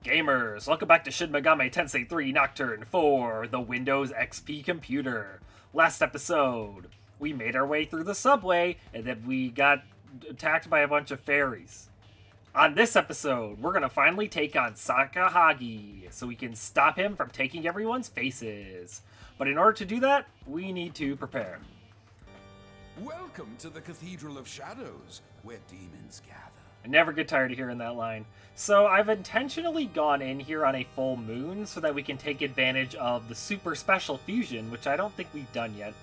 Gamers, welcome back to Shin Megami Tensei 3 Nocturne for the Windows XP computer. Last episode, we made our way through the subway and then we got attacked by a bunch of fairies. On this episode, we're gonna finally take on Sakahagi so we can stop him from taking everyone's faces. But in order to do that, we need to prepare. Welcome to the Cathedral of Shadows, where demons gather. I never get tired of hearing that line. So I've intentionally gone in here on a full moon so that we can take advantage of the super special fusion, which I don't think we've done yet.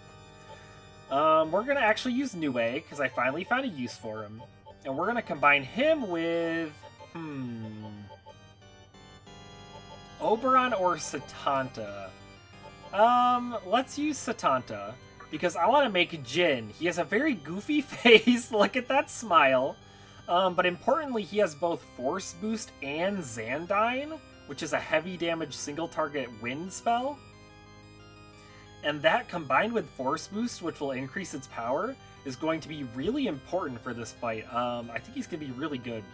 We're going to actually use Nue, because I finally found a use for him. And we're going to combine him with... Oberon or Satanta? Let's use Satanta, because I want to make Jin. He has a very goofy face, look at that smile. But importantly, he has both Force Boost and Xandine, which is a heavy damage single target wind spell. And that combined with Force Boost, which will increase its power, is going to be really important for this fight. I think he's going to be really good.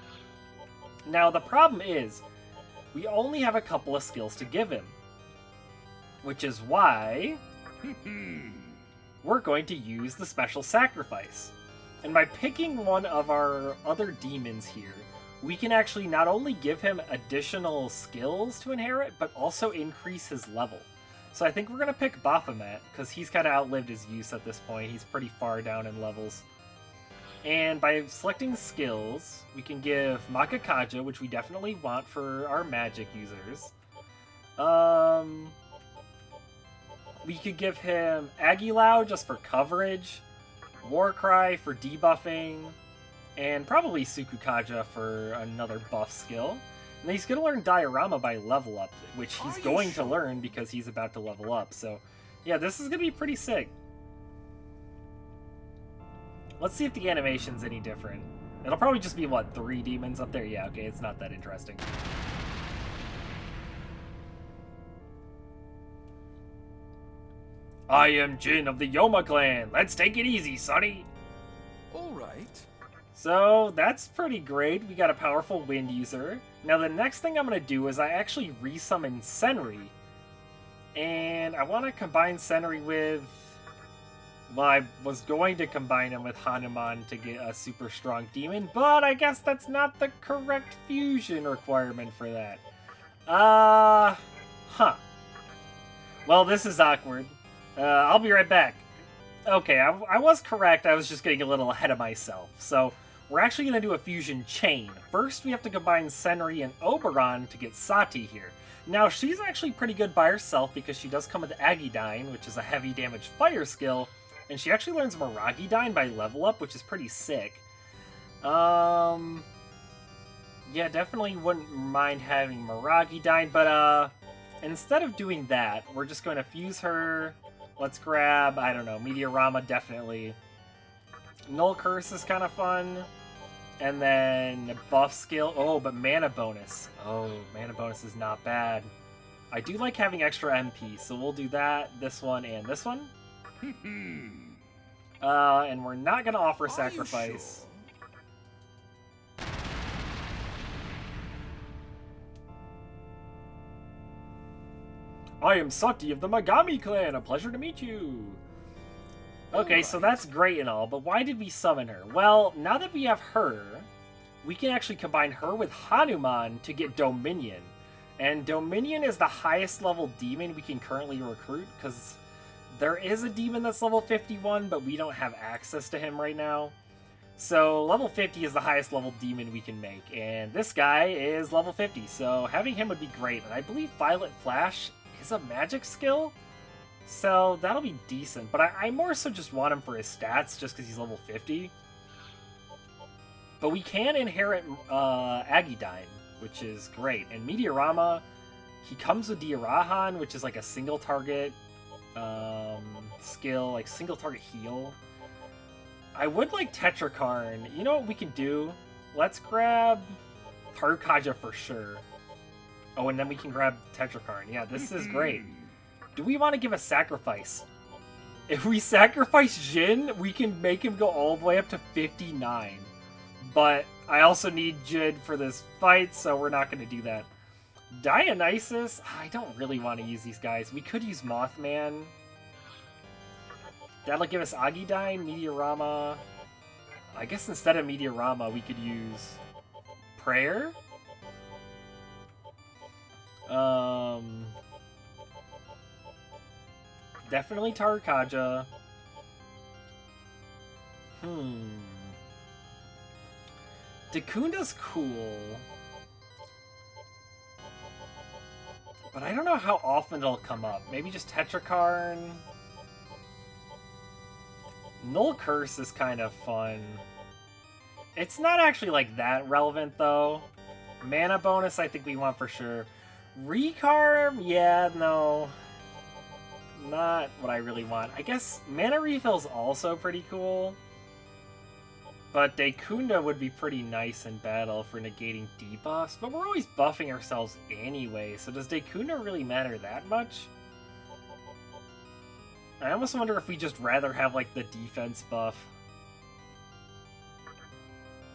Now, the problem is, we only have a couple of skills to give him. Which is why we're going to use the special sacrifice. And by picking one of our other demons here, we can actually not only give him additional skills to inherit, but also increase his level. So I think we're going to pick Baphomet, because he's kind of outlived his use at this point. He's pretty far down in levels. And by selecting skills, we can give Makakaja, which we definitely want for our magic users. We could give him Aguilau just for coverage. Warcry for debuffing, and probably Sukukaja for another buff skill. And then he's going to learn Diorama by level up, which he's going to learn because he's about to level up. So, yeah, this is going to be pretty sick. Let's see if the animation's any different. It'll probably just be, what, 3 demons up there? Yeah, okay, it's not that interesting. I am Jin of the Yoma clan. Let's take it easy, sonny. All right. So that's pretty great. We got a powerful wind user. Now the next thing I'm going to do is I actually resummon Senri. And I want to combine Senri with... Well, I was going to combine him with Hanuman to get a super strong demon, but I guess that's not the correct fusion requirement for that. Well, this is awkward. I'll be right back. Okay, I was correct. I was just getting a little ahead of myself. So, we're actually going to do a fusion chain. First, we have to combine Senri and Oberon to get Sati here. Now, she's actually pretty good by herself because she does come with Agidine, which is a heavy damage fire skill. And she actually learns Miragidine by level up, which is pretty sick. Yeah, definitely wouldn't mind having Miragidine, but instead of doing that, we're just going to fuse her. Let's grab, I don't know, Meteorama, definitely. Null Curse is kind of fun. And then buff skill. Oh, but mana bonus. Oh, mana bonus is not bad. I do like having extra MP, so we'll do that, this one, and this one. And we're not going to offer sacrifice. I am Sati of the Megami clan. A pleasure to meet you. Okay, so that's great and all, but why did we summon her? Well, now that we have her, we can actually combine her with Hanuman to get Dominion. And Dominion is the highest level demon we can currently recruit, because there is a demon that's level 51, but we don't have access to him right now. So level 50 is the highest level demon we can make, and this guy is level 50, so having him would be great. And I believe Violet Flash is a magic skill, so that'll be decent. But I more so just want him for his stats, just because he's level 50. But we can inherit Agidine, which is great. And Meteorama, he comes with Diarahan, which is like a single target skill, like single target heal. I would like Tetrakarn. You know what we can do? Let's grab Harukaja for sure. Oh, and then we can grab Tetrakarn. Yeah, this is great. Do we want to give a sacrifice? If we sacrifice Jin, we can make him go all the way up to 59. But I also need Jin for this fight, so we're not going to do that. Dionysus? I don't really want to use these guys. We could use Mothman. That'll give us Agidine, Meteorama. I guess instead of Meteorama, we could use Prayer. Definitely Tarkaja. Dakunda's cool. But I don't know how often it'll come up. Maybe just Tetrakarn. Null Curse is kind of fun. It's not actually like that relevant though. Mana bonus I think we want for sure. Recarb? Yeah, no. Not what I really want. I guess Mana Refill's also pretty cool. But Daikunda would be pretty nice in battle for negating debuffs. But we're always buffing ourselves anyway, so does Daikunda really matter that much? I almost wonder if we just rather have, like, the defense buff.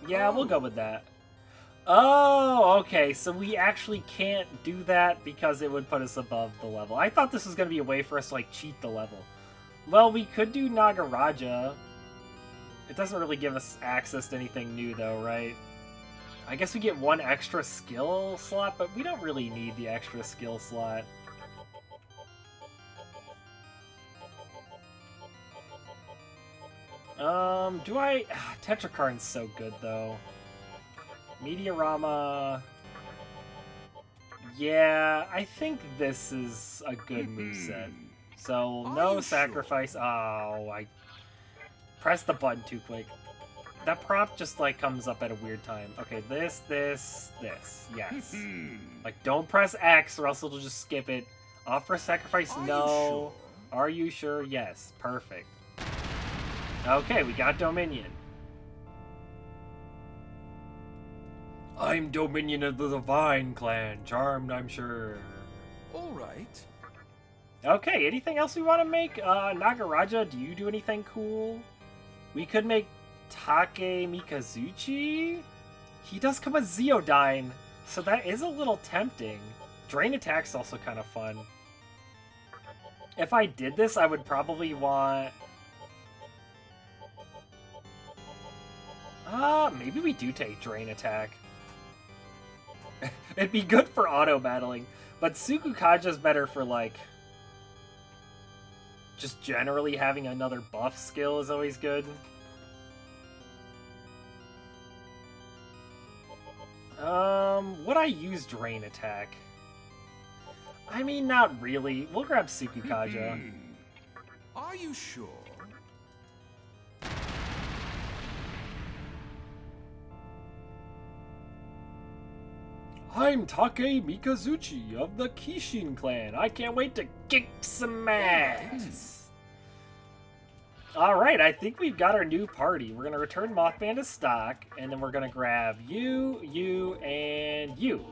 Yeah, we'll go with that. Oh, okay, so we actually can't do that because it would put us above the level. I thought this was going to be a way for us to, like, cheat the level. Well, we could do Nagaraja. It doesn't really give us access to anything new, though, right? I guess we get one extra skill slot, but we don't really need the extra skill slot. Do I... Tetrakarn's so good, though. Meteorama... Yeah, I think this is a good moveset. So, no sacrifice... Oh, I pressed the button too quick. That prompt just, like, comes up at a weird time. Okay, this. Yes. Like, don't press X or else it'll just skip it. Offer sacrifice? No. Are you sure? Yes. Perfect. Okay, we got Dominion. I'm Dominion of the Divine Clan. Charmed, I'm sure. Alright. Okay, anything else we want to make? Nagaraja, do you do anything cool? We could make Take Mikazuchi? He does come with Zeodyne, so that is a little tempting. Drain Attack's also kind of fun. If I did this, I would probably want... maybe we do take Drain Attack. It'd be good for auto-battling, but Sukukaja's better for, like... just generally having another buff skill is always good. Would I use Drain Attack? I mean, not really. We'll grab Sukukaja. Are you sure? I'm Take Mikazuchi of the Kishin clan. I can't wait to kick some ass. Alright, I think we've got our new party. We're going to return Mothman to stock, and then we're going to grab you, and you.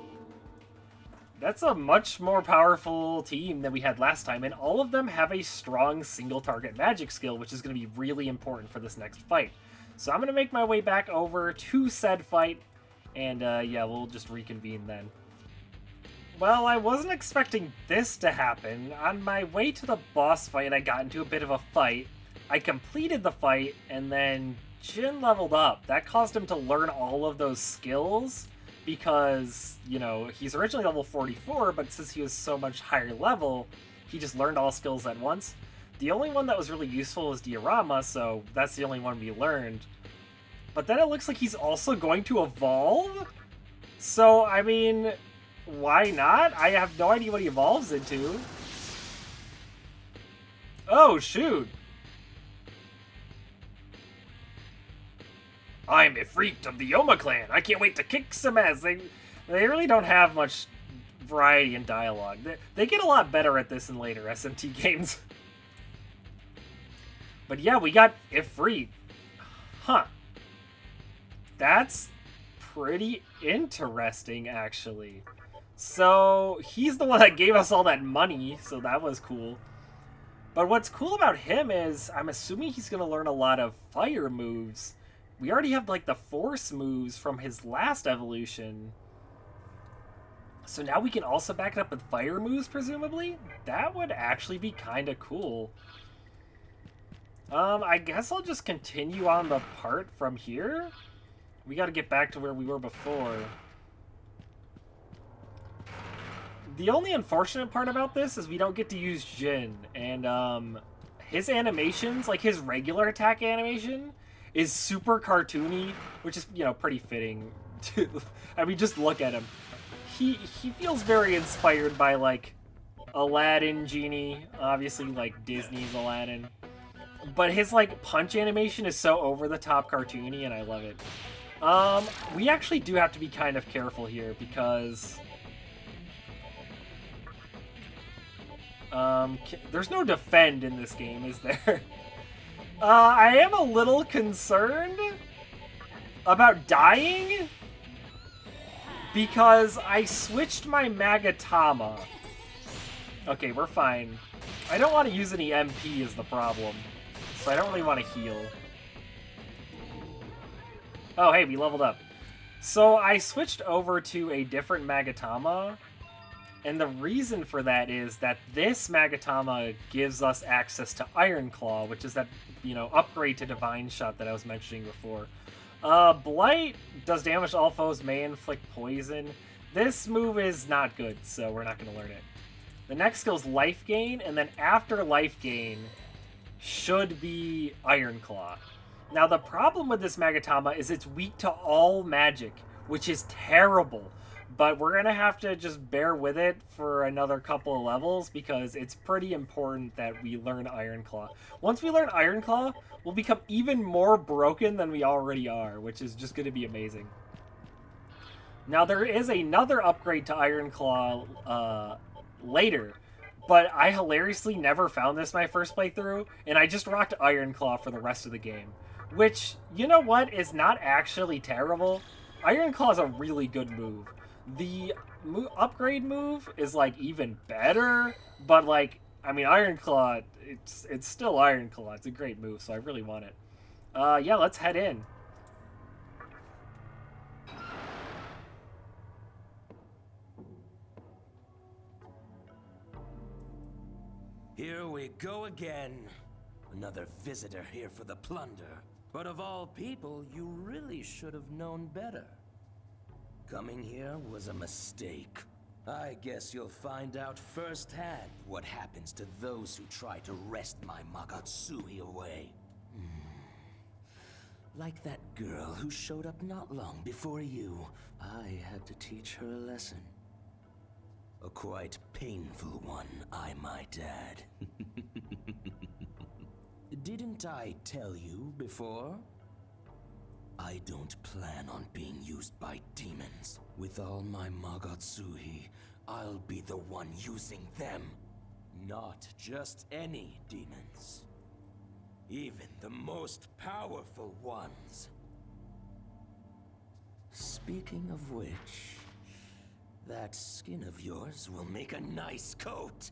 That's a much more powerful team than we had last time, and all of them have a strong single-target magic skill, which is going to be really important for this next fight. So I'm going to make my way back over to said fight, and yeah, we'll just reconvene then. Well, I wasn't expecting this to happen. On my way to the boss fight, I got into a bit of a fight. I completed the fight, and then Shin leveled up. That caused him to learn all of those skills, because, you know, he's originally level 44, but since he was so much higher level, he just learned all skills at once. The only one that was really useful was Diorama, so that's the only one we learned. But then it looks like he's also going to evolve? So, I mean, why not? I have no idea what he evolves into. Oh, shoot. I'm Ifrit of the Yoma clan. I can't wait to kick some ass. They really don't have much variety in dialogue. They get a lot better at this in later SMT games. But yeah, we got Ifrit. Huh. That's pretty interesting, actually. So, he's the one that gave us all that money, so that was cool. But what's cool about him is, I'm assuming he's going to learn a lot of fire moves. We already have, like, the force moves from his last evolution. So now we can also back it up with fire moves, presumably? That would actually be kind of cool. I guess I'll just continue on the part from here. We got to get back to where we were before. The only unfortunate part about this is we don't get to use Jin, and his animations, like his regular attack animation, is super cartoony, which is, you know, pretty fitting. I mean, just look at him. He feels very inspired by, like, Aladdin Genie, obviously, like, Disney's Aladdin. But his, like, punch animation is so over-the-top cartoony, and I love it. We actually do have to be kind of careful here, because... there's no defend in this game, is there? I am a little concerned about dying because I switched my Magatama. Okay, we're fine. I don't want to use any MP is the problem, so I don't really want to heal. Oh, hey, we leveled up. So I switched over to a different Magatama. And the reason for that is that this Magatama gives us access to Iron Claw, which is that, you know, upgrade to Divine Shot that I was mentioning before. Blight does damage to all foes, may inflict poison. This move is not good, so we're not going to learn it. The next skill is Life Gain, and then after Life Gain should be Iron Claw. Now, the problem with this Magatama is it's weak to all magic, which is terrible. But we're going to have to just bear with it for another couple of levels because it's pretty important that we learn Iron Claw. Once we learn Iron Claw, we'll become even more broken than we already are, which is just going to be amazing. Now, there is another upgrade to Iron Claw later, but I hilariously never found this my first playthrough, and I just rocked Iron Claw for the rest of the game. Which, you know what, is not actually terrible. Iron Claw is a really good move. The upgrade move is, like, even better, but, like, I mean, Iron Claw, it's still Iron Claw. It's a great move, so I really want it. Yeah, let's head in. Here we go again. Another visitor here for the plunder. But of all people, you really should have known better. Coming here was a mistake. I guess you'll find out firsthand what happens to those who try to wrest my Magatsui away. Like that girl who showed up not long before you. I had to teach her a lesson. A quite painful one, I might add. Didn't I tell you before? I don't plan on being used by demons. With all my Magatsui, I'll be the one using them. Not just any demons. Even the most powerful ones. Speaking of which, that skin of yours will make a nice coat.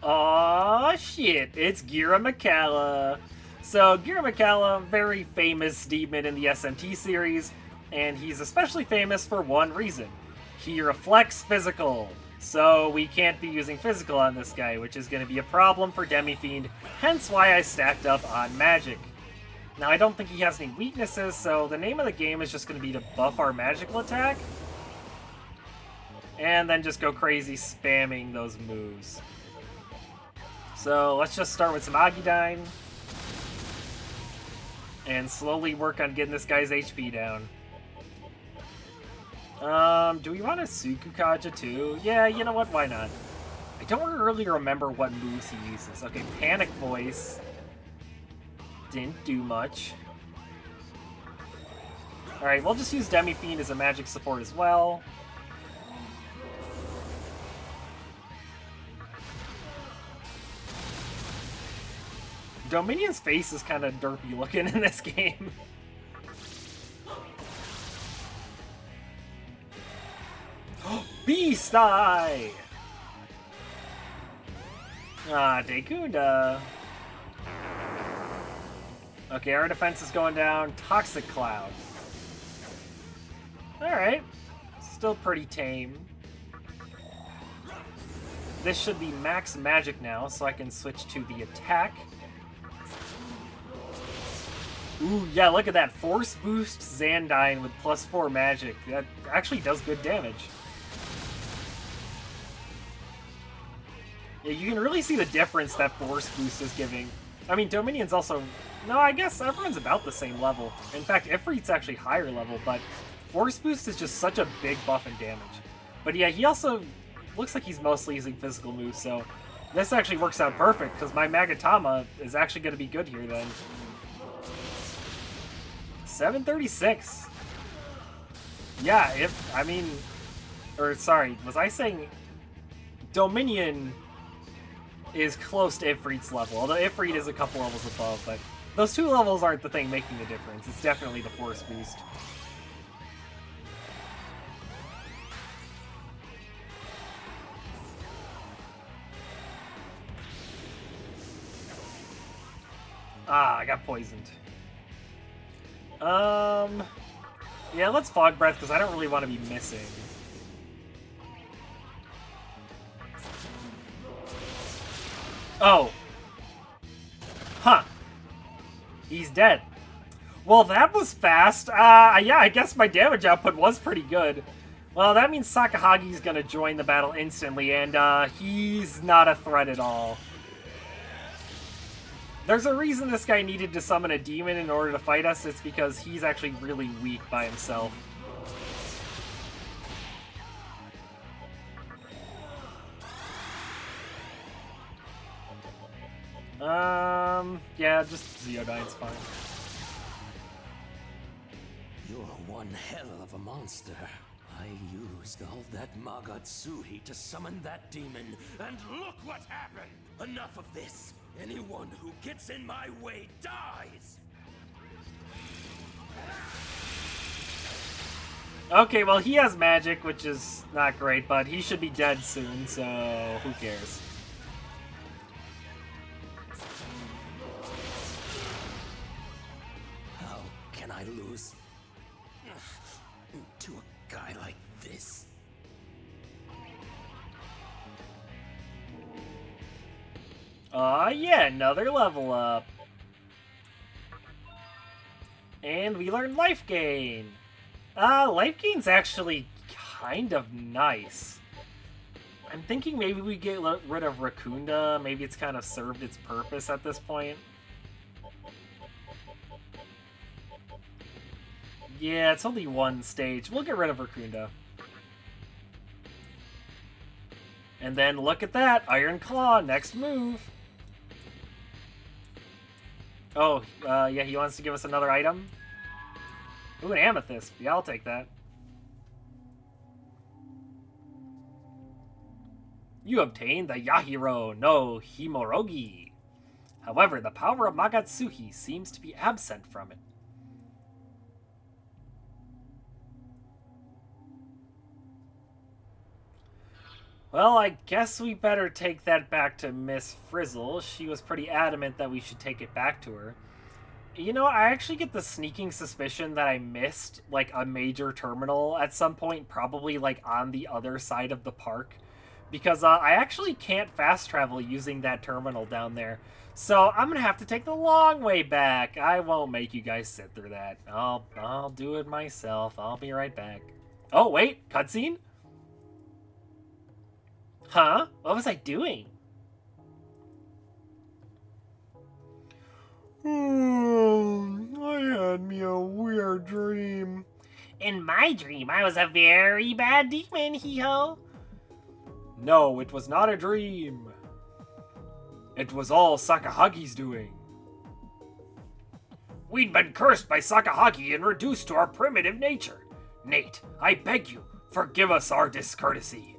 Aw, shit, it's Gira Makala. So, Gira Makala, very famous demon in the SMT series, and he's especially famous for one reason. He reflects physical, so we can't be using physical on this guy, which is going to be a problem for Demi-Fiend, hence why I stacked up on magic. Now, I don't think he has any weaknesses, so the name of the game is just going to be to buff our magical attack, and then just go crazy spamming those moves. So let's just start with some Agidyne and slowly work on getting this guy's HP down. Do we want a Sukukaja too? Yeah, you know what? Why not? I don't really remember what moves he uses. Okay, Panic Voice. Didn't do much. Alright, we'll just use Demi-Fiend as a magic support as well. Dominion's face is kind of derpy looking in this game. Beast Eye! Ah, Dekunda. Okay, our defense is going down. Toxic Cloud. Alright. Still pretty tame. This should be max magic now, so I can switch to the attack. Ooh, yeah, look at that. Force boost Xandine with +4 magic. That actually does good damage. Yeah, you can really see the difference that Force boost is giving. I mean, Dominion's also... No, I guess everyone's about the same level. In fact, Ifrit's actually higher level, but Force boost is just such a big buff in damage. But yeah, he also looks like he's mostly using physical moves, so this actually works out perfect, because my Magatama is actually going to be good here then. 736. Yeah, was I saying Dominion is close to Ifrit's level, although Ifrit is a couple levels above, but those two levels aren't the thing making the difference. It's definitely the Force boost. Ah, I got poisoned. Yeah, let's Fog Breath, because I don't really want to be missing. Oh. Huh. He's dead. Well, that was fast. Yeah, I guess my damage output was pretty good. Well, that means Sakahagi's gonna join the battle instantly, and, he's not a threat at all. There's a reason this guy needed to summon a demon in order to fight us. It's because he's actually really weak by himself. Yeah, just Zeodine's fine. You're one hell of a monster. I used all that Magatsuhi to summon that demon, and look what happened! Enough of this! Anyone who gets in my way dies! Okay, well, he has magic, which is not great, but he should be dead soon, so who cares? How can I lose to a guy like this? Yeah, another level up. And we learned Life Gain. Life Gain's actually kind of nice. I'm thinking maybe we get rid of Rakunda. Maybe it's kind of served its purpose at this point. Yeah, it's only one stage. We'll get rid of Rakunda. And then look at that, Iron Claw, next move. Oh, yeah, he wants to give us another item. Ooh, an amethyst. Yeah, I'll take that. You obtained the Yahiro no Himorogi. However, the power of Magatsuhi seems to be absent from it. Well, I guess we better take that back to Miss Frizzle. She was pretty adamant that we should take it back to her. You know, I actually get the sneaking suspicion that I missed, like, a major terminal at some point, probably, like, on the other side of the park. Because I actually can't fast travel using that terminal down there. So I'm gonna have to take the long way back. I won't make you guys sit through that. I'll do it myself. I'll be right back. Oh, wait, cutscene? Huh? What was I doing? I had me a weird dream. In my dream, I was a very bad demon, hee-ho. No, it was not a dream. It was all Sakahagi's doing. We'd been cursed by Sakahagi and reduced to our primitive nature. Nate, I beg you, forgive us our discourtesy.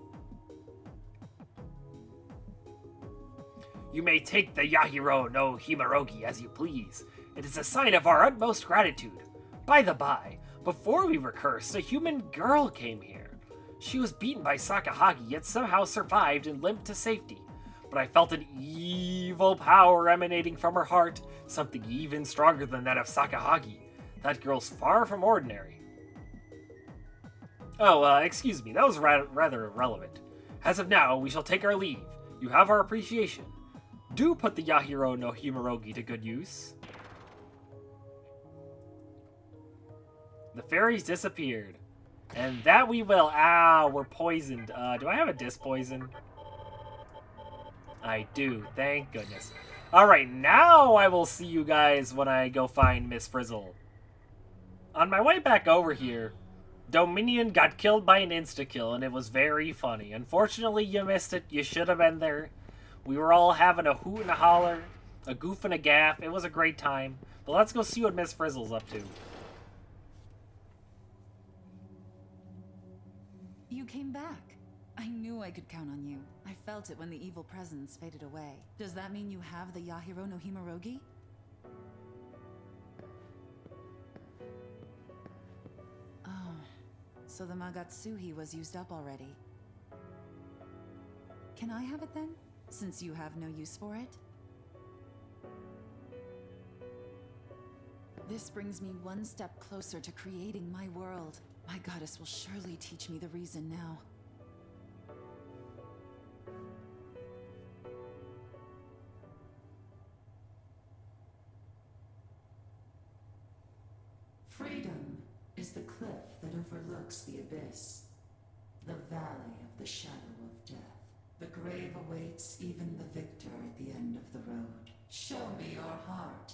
You may take the Yahiro no Himerogi as you please. It is a sign of our utmost gratitude. By the by, before we were cursed, a human girl came here. She was beaten by Sakahagi, yet somehow survived and limped to safety. But I felt an evil power emanating from her heart, something even stronger than that of Sakahagi. That girl's far from ordinary. Oh, excuse me, that was rather irrelevant. As of now, we shall take our leave. You have our appreciation. Do put the Yahiro no Himerogi to good use. The fairies disappeared. And that we will. Ow, we're poisoned. Do I have a disc poison? I do, thank goodness. Alright, now I will see you guys when I go find Miss Frizzle. On my way back over here, Dominion got killed by an insta-kill, and it was very funny. Unfortunately, you missed it. You should have been there. We were all having a hoot and a holler, a goof and a gaff. It was a great time. But let's go see what Miss Frizzle's up to. You came back. I knew I could count on you. I felt it when the evil presence faded away. Does that mean you have the Yahiro no Himerogi? Oh, so the Magatsuhi was used up already. Can I have it then, since you have no use for it? This brings me one step closer to creating my world. My goddess will surely teach me the reason now. Freedom is the cliff that overlooks the abyss, the valley of the shadow of death. The grave awaits even the victor at the end of the road. Show me your heart.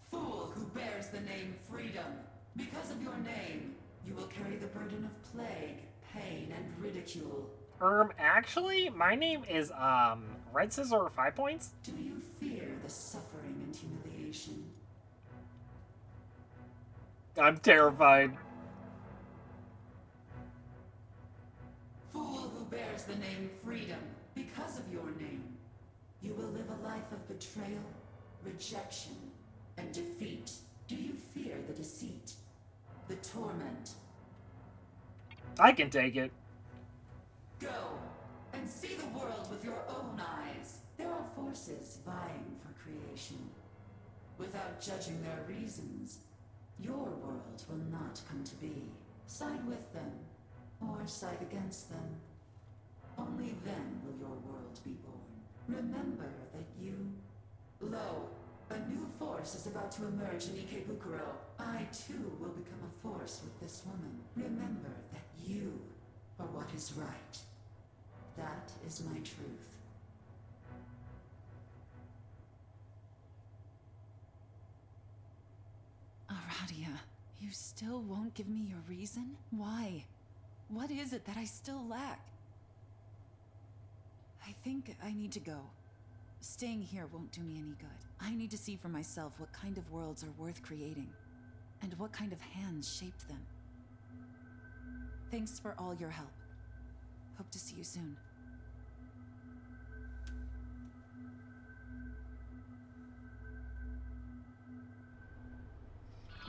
Fool who bears the name Freedom. Because of your name, you will carry the burden of plague, pain, and ridicule. Actually, my name is, Red Scissor 5 points? Do you fear the suffering and humiliation? I'm terrified. Fool who bears the name Freedom. Because of your name, you will live a life of betrayal, rejection, and defeat. Do you fear the deceit, the torment? I can take it. Go and see the world with your own eyes. There are forces vying for creation. Without judging their reasons, your world will not come to be. Side with them, or side against them. Only then will your world be born. Remember that you... Lo, a new force is about to emerge in Ikebukuro. I too will become a force with this woman. Remember that you are what is right. That is my truth. Aradia, you still won't give me your reason? Why? What is it that I still lack? I think I need to go. Staying here won't do me any good. I need to see for myself what kind of worlds are worth creating, and what kind of hands shaped them. Thanks for all your help. Hope to see you soon.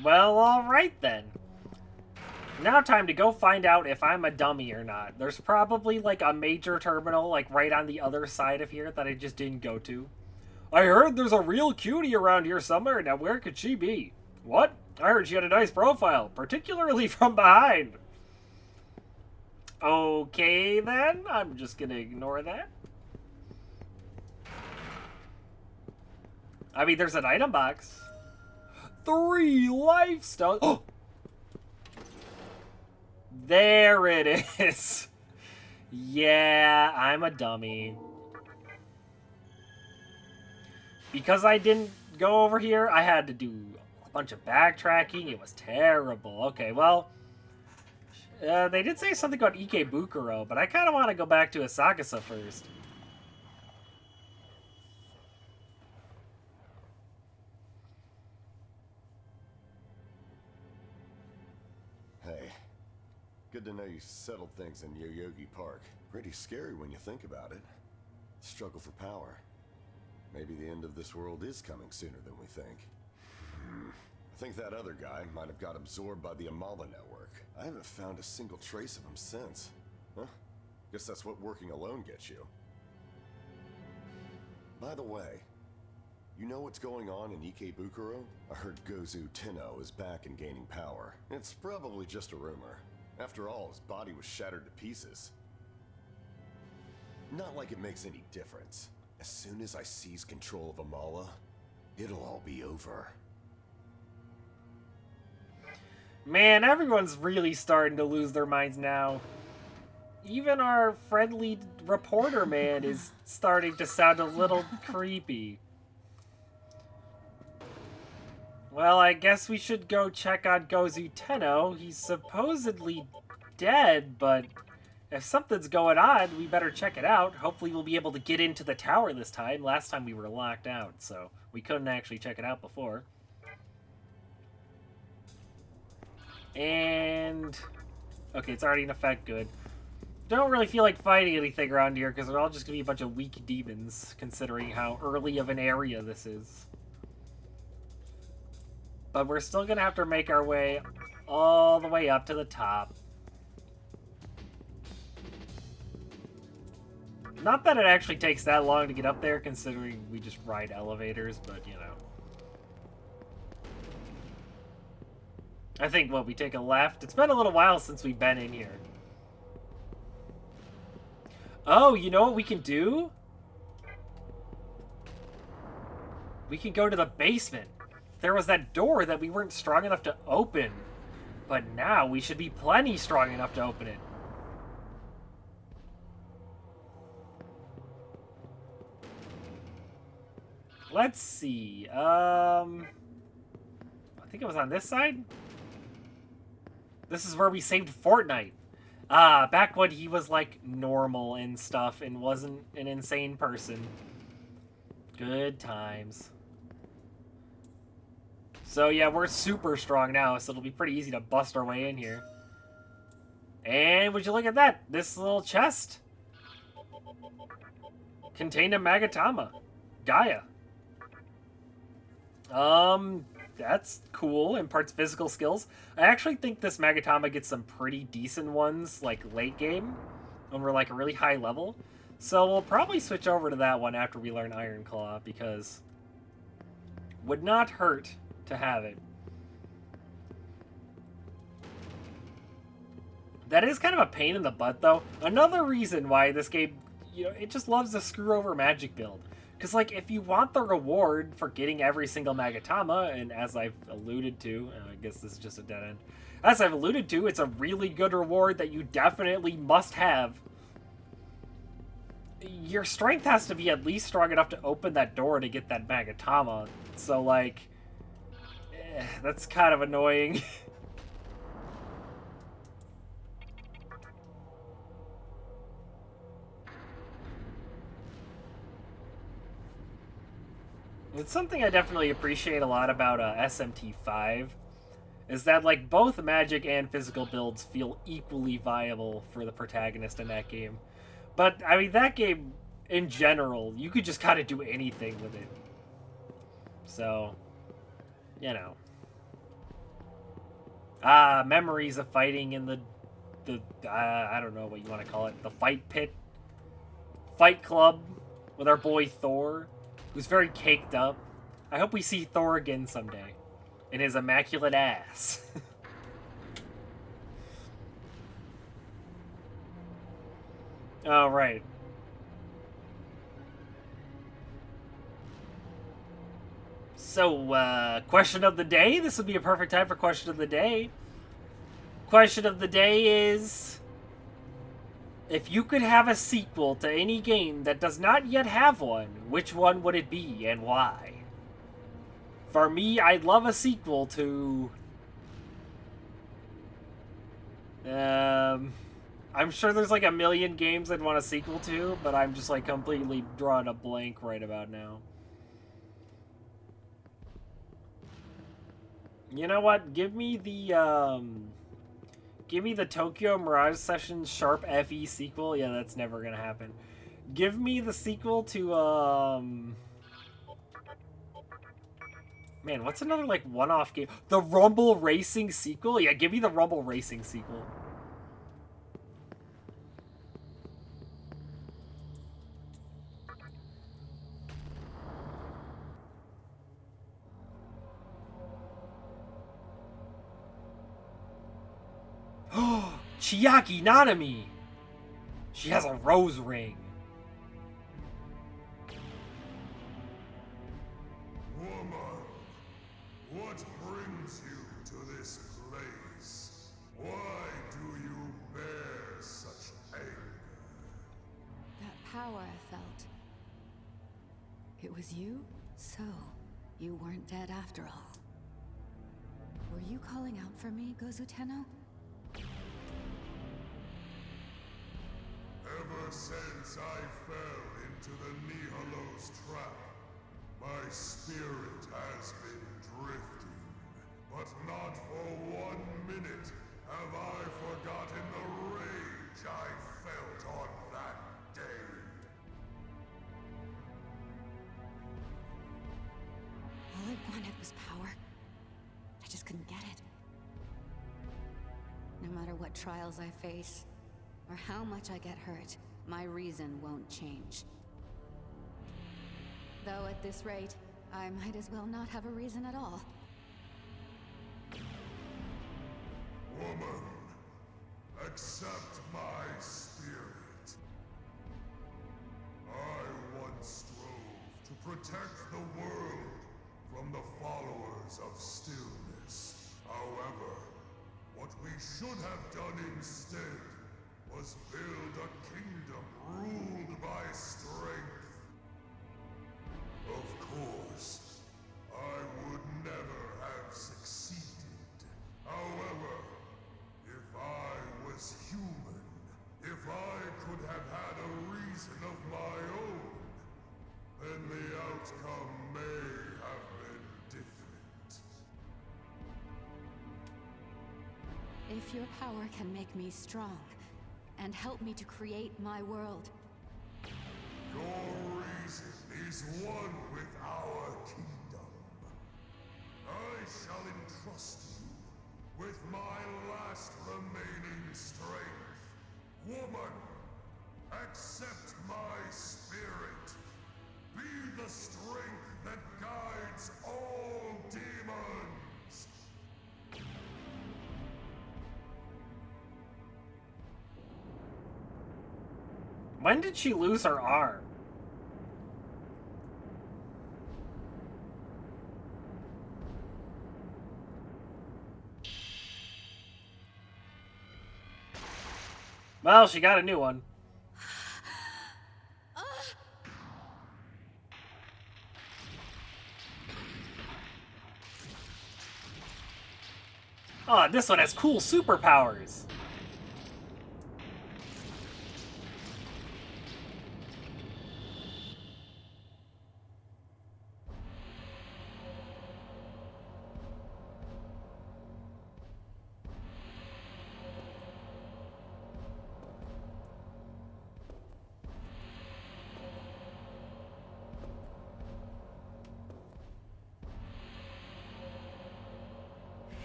Well, alright then. Now time to go find out if I'm a dummy or not. There's probably like a major terminal like right on the other side of here that I just didn't go to. I heard there's a real cutie around here somewhere. Now where could she be? What? I heard she had a nice profile, particularly from behind. Okay then, I'm just gonna ignore that. I mean, there's an item box. 3 lifestyle. Oh! There it is. Yeah, I'm a dummy. Because I didn't go over here, I had to do a bunch of backtracking. It was terrible. Okay, well, they did say something about Ikebukuro, but I kind of want to go back to Asakusa first. Hey, good to know you settled things in Yoyogi Park. Pretty scary when you think about it. Struggle for power. Maybe the end of this world is coming sooner than we think. I think that other guy might have got absorbed by the Amala network. I haven't found a single trace of him since. Huh? Guess that's what working alone gets you. By the way, you know what's going on in Ikebukuro? I heard Gozu Tenno is back and gaining power. It's probably just a rumor. After all, his body was shattered to pieces. Not like it makes any difference. As soon as I seize control of Amala, it'll all be over. Man, everyone's really starting to lose their minds now. Even our friendly reporter man is starting to sound a little creepy. Well, I guess we should go check on Gozu Tenno. He's supposedly dead, but if something's going on, we better check it out. Hopefully we'll be able to get into the tower this time. Last time we were locked out, so we couldn't actually check it out before. And... okay, it's already in effect. Good. Don't really feel like fighting anything around here, because they're all just going to be a bunch of weak demons, considering how early of an area this is. But we're still going to have to make our way all the way up to the top. Not that it actually takes that long to get up there, considering we just ride elevators, but, you know. I think, what, we take a left? It's been a little while since we've been in here. Oh, you know what we can do? We can go to the basement. There was that door that we weren't strong enough to open. But now we should be plenty strong enough to open it. Let's see. I think it was on this side. This is where we saved Fortnite. Back when he was like normal and stuff and wasn't an insane person. Good times. So yeah, we're super strong now, so it'll be pretty easy to bust our way in here. And would you look at that? This little chest contained a Magatama. Gaia. That's cool. Imparts physical skills. I actually think this Magatama gets some pretty decent ones, like, late game, when we're, like, a really high level. So we'll probably switch over to that one after we learn Iron Claw, because would not hurt to have it. That is kind of a pain in the butt, though. Another reason why this game, you know, it just loves to screw over magic build. Because, like, if you want the reward for getting every single Magatama, and as I've alluded to, I guess this is just a dead end. As I've alluded to, it's a really good reward that you definitely must have. Your strength has to be at least strong enough to open that door to get that Magatama. So, like, that's kind of annoying. It's something I definitely appreciate a lot about SMT5, is that, like, both magic and physical builds feel equally viable for the protagonist in that game. But, I mean, that game, in general, you could just kind of do anything with it. So, you know. Memories of fighting in the I don't know what you want to call it, the fight pit? Fight club with our boy Thor, who's very caked up. I hope we see Thor again someday. In his immaculate ass. Oh, right. So, question of the day? This would be a perfect time for question of the day. Question of the day is... if you could have a sequel to any game that does not yet have one, which one would it be and why? For me, I'd love a sequel to... I'm sure there's like a million games I'd want a sequel to, but I'm just like completely drawing a blank right about now. You know what? Give me the, Give me the Tokyo Mirage Sessions Sharp FE sequel. Yeah, that's never gonna happen. Give me the sequel to, Man, what's another, like, one-off game? The Rumble Racing sequel? Yeah, give me the Rumble Racing sequel. Chiaki Nanami! She has a rose ring. Woman, what brings you to this place? Why do you bear such anger? That power I felt. It was you? So, you weren't dead after all. Were you calling out for me, Gozuteno? Ever since I fell into the Nihilo's trap, my spirit has been drifting. But not for 1 minute have I forgotten the rage I felt on that day. All I wanted was power. I just couldn't get it. No matter what trials I face, or how much I get hurt, my reason won't change. Though at this rate, I might as well not have a reason at all. Woman, accept my spirit. I once strove to protect the world from the followers of stillness. However, what we should have done instead was build a kingdom ruled by strength. Of course, I would never have succeeded. However, if I was human, if I could have had a reason of my own, then the outcome may have been different. If your power can make me strong, and help me to create my world. Your reason is one with our kingdom. I shall entrust you with my last remaining strength. Woman, accept my spirit. Be the strength that guides all demons. When did she lose her arm? Well, she got a new one. Oh, this one has cool superpowers.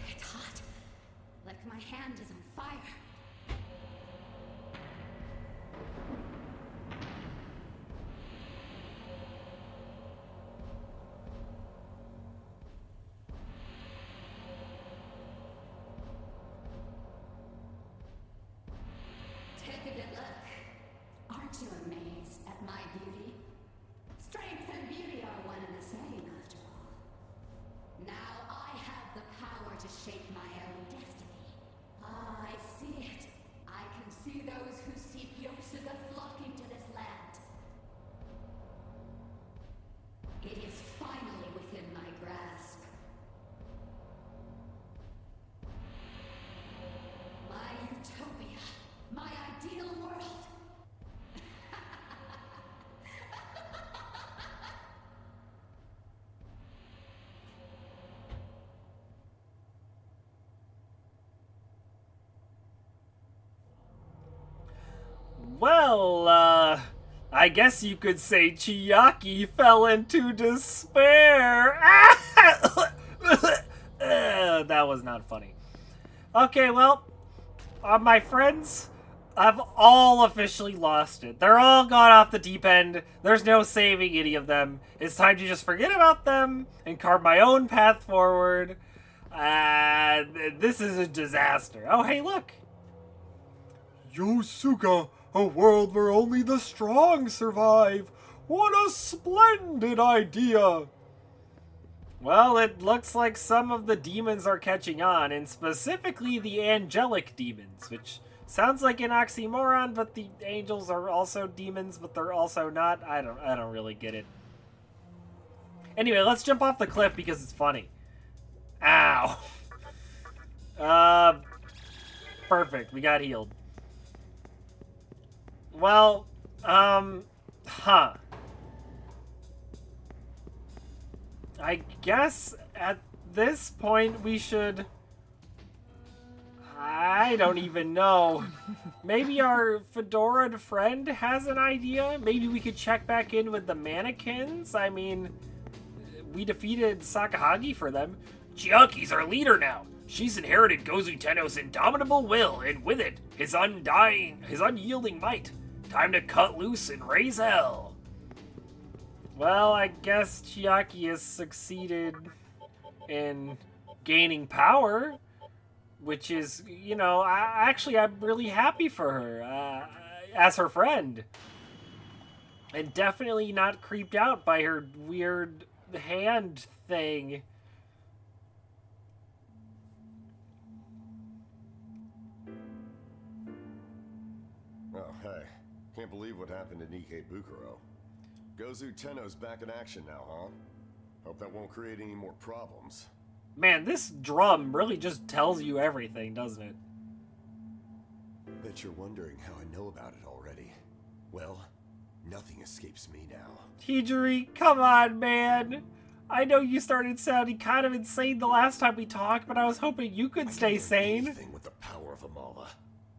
It's hot. Like my hand is on fire. Take a good look. Aren't you amazed at my beauty? Strength and beauty are one and the same, after all. Now I have the power to shape my own destiny. Ah, I see it. I can see those who seek Yosuga flocking to this land. It is finally within my grasp. My utopia. My ideal world. Well, I guess you could say Chiaki fell into despair. That was not funny. Okay, well, my friends have all officially lost it. They're all gone off the deep end. There's no saving any of them. It's time to just forget about them and carve my own path forward. This is a disaster. Oh, hey, look. Yosuga, a world where only the strong survive. What a splendid idea! Well, it looks like some of the demons are catching on, and specifically the angelic demons, which sounds like an oxymoron, but the angels are also demons, but they're also not. I don't really get it. Anyway, let's jump off the cliff because it's funny. Ow. Perfect. We got healed. Well, I guess at this point we should... I don't even know. Maybe our fedoraed friend has an idea? Maybe we could check back in with the mannequins? I mean, we defeated Sakahagi for them. Chiaki's our leader now. She's inherited Gozu Tenno's indomitable will, and with it, his unyielding might. Time to cut loose and raise hell. Well, I guess Chiaki has succeeded in gaining power, which is, you know, I'm really happy for her as her friend. And definitely not creeped out by her weird hand thing. Oh, hey. Can't believe what happened to Ikebukuro. Gozu Tenno's back in action now, huh? Hope that won't create any more problems. Man, this drum really just tells you everything, doesn't it? Bet you're wondering how I know about it already. Well, nothing escapes me now. Hijiri, come on, man. I know you started sounding kind of insane the last time we talked, but I was hoping you could stay sane. Anything with the power of Amala,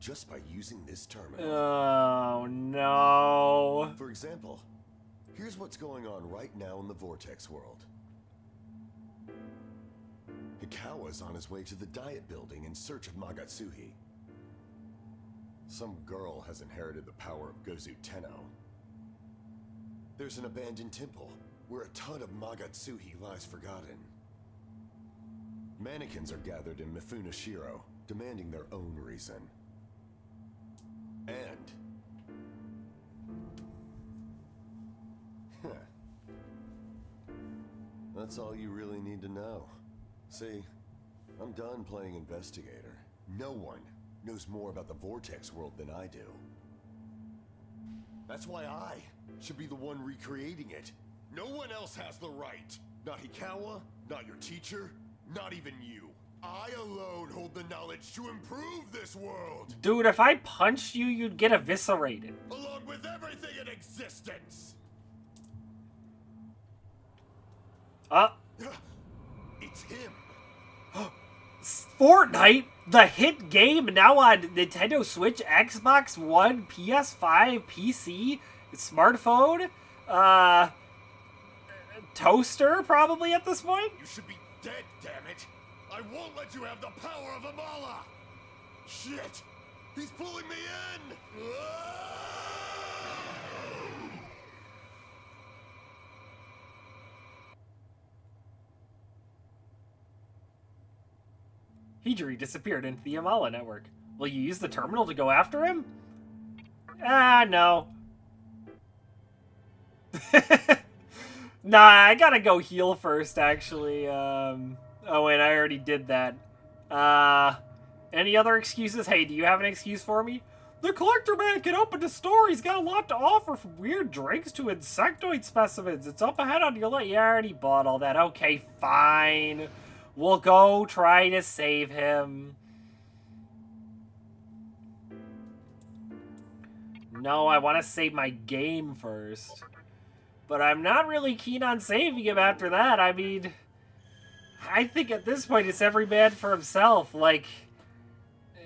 just by using this terminal. Oh, no. For example, here's what's going on right now in the Vortex world. Hikawa's on his way to the Diet Building in search of Magatsuhi. Some girl has inherited the power of Gozu Tenno. There's an abandoned temple where a ton of Magatsuhi lies forgotten. Mannequins are gathered in Mifune Shiro, demanding their own reason. And... that's all you really need to know. See, I'm done playing investigator. No one knows more about the Vortex world than I do. That's why I should be the one recreating it. No one else has the right. Not Hikawa, not your teacher, not even you. I alone hold the knowledge to improve this world. Dude, if I punched you, you'd get eviscerated. Along with everything in existence. It's him. Fortnite, the hit game now on Nintendo Switch, Xbox One, PS5, PC, smartphone, toaster probably at this point. You should be dead, damn it. I won't let you have the power of Amala. Shit, he's pulling me in. Hijiri disappeared into the Amala network. Will you use the terminal to go after him? No. Nah, I gotta go heal first, actually. Oh wait, I already did that. Any other excuses? Hey, do you have an excuse for me? The collector man can open the store. He's got a lot to offer, from weird drinks to insectoid specimens. It's up ahead on your left. Yeah, I already bought all that. Okay, fine. We'll go try to save him. No, I want to save my game first. But I'm not really keen on saving him after that. I mean, I think at this point it's every man for himself. Like,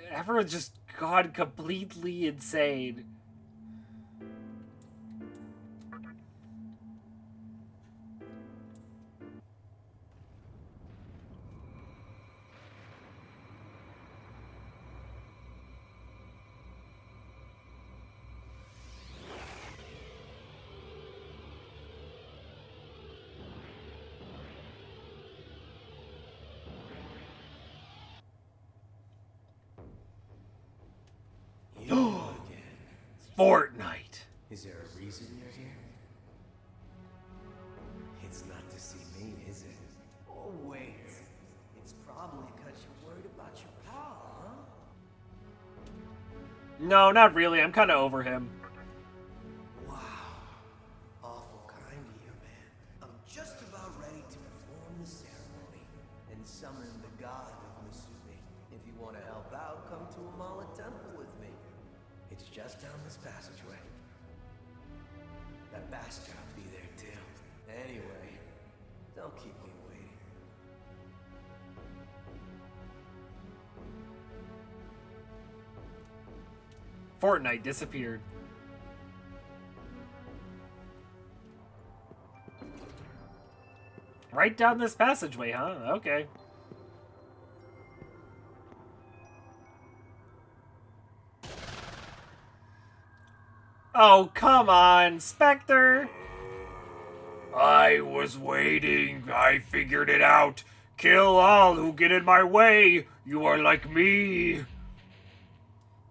everyone's just gone completely insane. Fortnite. Is there a reason you're here? It's not to see me, is it? Oh, wait. It's probably because you're worried about your pal, huh? No, not really. I'm kind of over him. Wow. Awful kind of you, man. I'm just about ready to perform the ceremony and summon the god of Musume. If you want to help out, come to Amala Temple with me. It's just down this passageway. That bastard will be there too. Anyway, don't keep me waiting. Fortnite disappeared. Right down this passageway, huh? Okay. Oh, come on, Spectre! I was waiting. I figured it out. Kill all who get in my way. You are like me.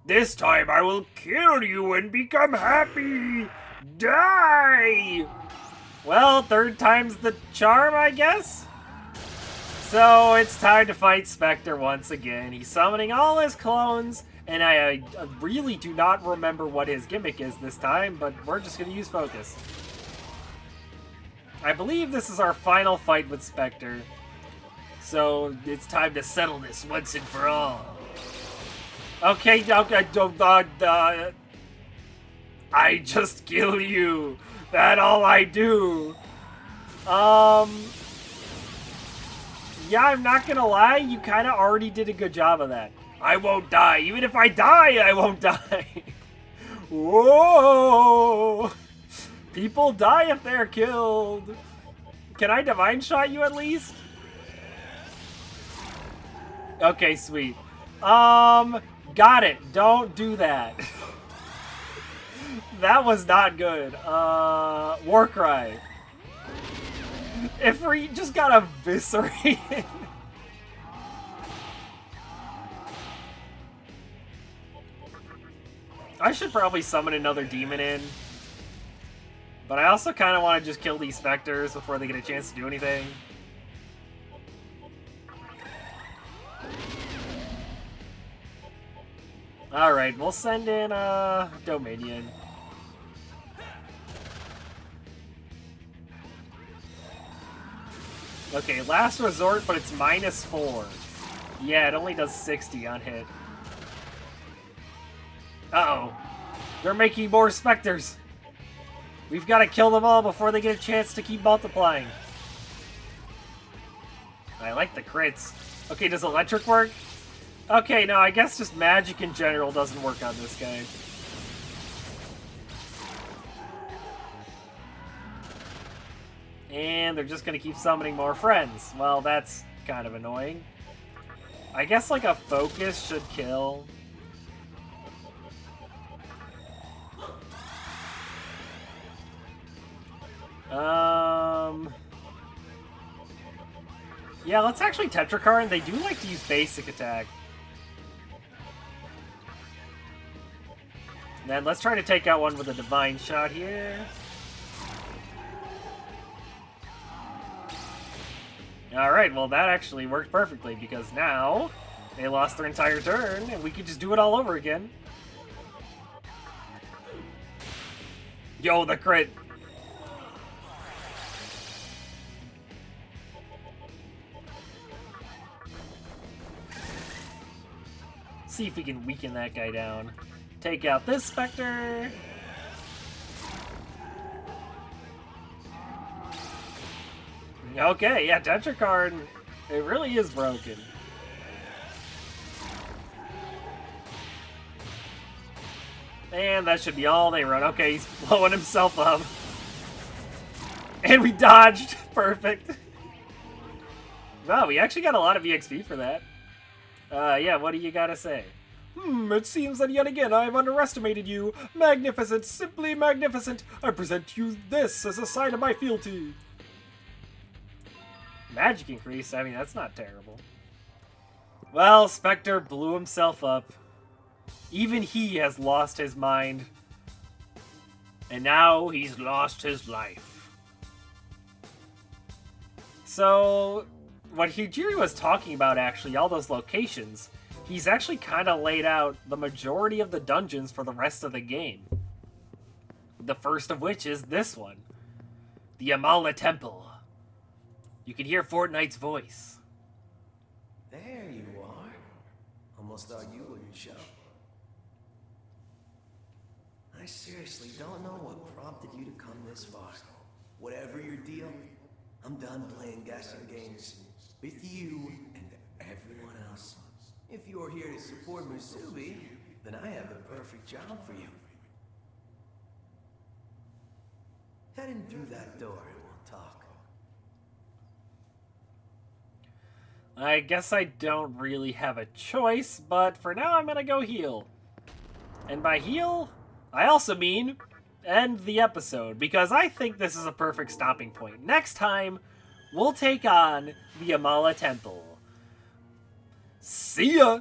This time I will kill you and become happy. Die! Well, third time's the charm, I guess? So, it's time to fight Spectre once again. He's summoning all his clones, and I really do not remember what his gimmick is this time, but we're just going to use focus. I believe this is our final fight with Spectre. So, it's time to settle this once and for all. Okay, I just kill you. That all I do. Yeah, I'm not gonna lie, you kind of already did a good job of that. I won't die. Even if I die, I won't die. Whoa! People die if they're killed. Can I divine shot you at least? Okay, sweet. Got it. Don't do that. That was not good. Warcry. If we just got eviscerated. I should probably summon another demon in. But I also kind of want to just kill these specters before they get a chance to do anything. Alright, we'll send in Dominion. Okay, last resort, but it's -4. Yeah, it only does 60 on hit. Uh-oh. They're making more specters. We've got to kill them all before they get a chance to keep multiplying. I like the crits. Okay, does electric work? Okay, no, I guess just magic in general doesn't work on this guy. And they're just gonna keep summoning more friends. Well, that's kind of annoying. I guess, like, a focus should kill. Yeah, let's actually Tetrakarn. They do like to use basic attack. Then let's try to take out one with a divine shot here. Alright, well that actually worked perfectly because now they lost their entire turn and we could just do it all over again. Yo, the crit! See if we can weaken that guy down. Take out this Spectre. Okay, yeah, Tetrakarn, it really is broken. And that should be all they run. Okay, he's blowing himself up. And we dodged. Perfect. Wow, we actually got a lot of EXP for that. Yeah, what do you gotta say? It seems that yet again I have underestimated you. Magnificent, simply magnificent. I present you this as a sign of my fealty. Magic increase? I mean, that's not terrible. Well, Spectre blew himself up. Even he has lost his mind. and now he's lost his life. So, what Hijiri was talking about, actually, all those locations, he's actually kind of laid out the majority of the dungeons for the rest of the game. The first of which is this one, the Amala Temple. You can hear Fortnite's voice. There you are. Almost thought you wouldn't show. I seriously don't know what prompted you to come this far. Whatever your deal, I'm done playing guessing games with you and everyone else. If you're here to support Musubi, then I have the perfect job for you. Head in through that door and we'll talk. I guess I don't really have a choice, but for now I'm gonna go heal. And by heal, I also mean end the episode, because I think this is a perfect stopping point. Next time, we'll take on the Amala Temple. See ya!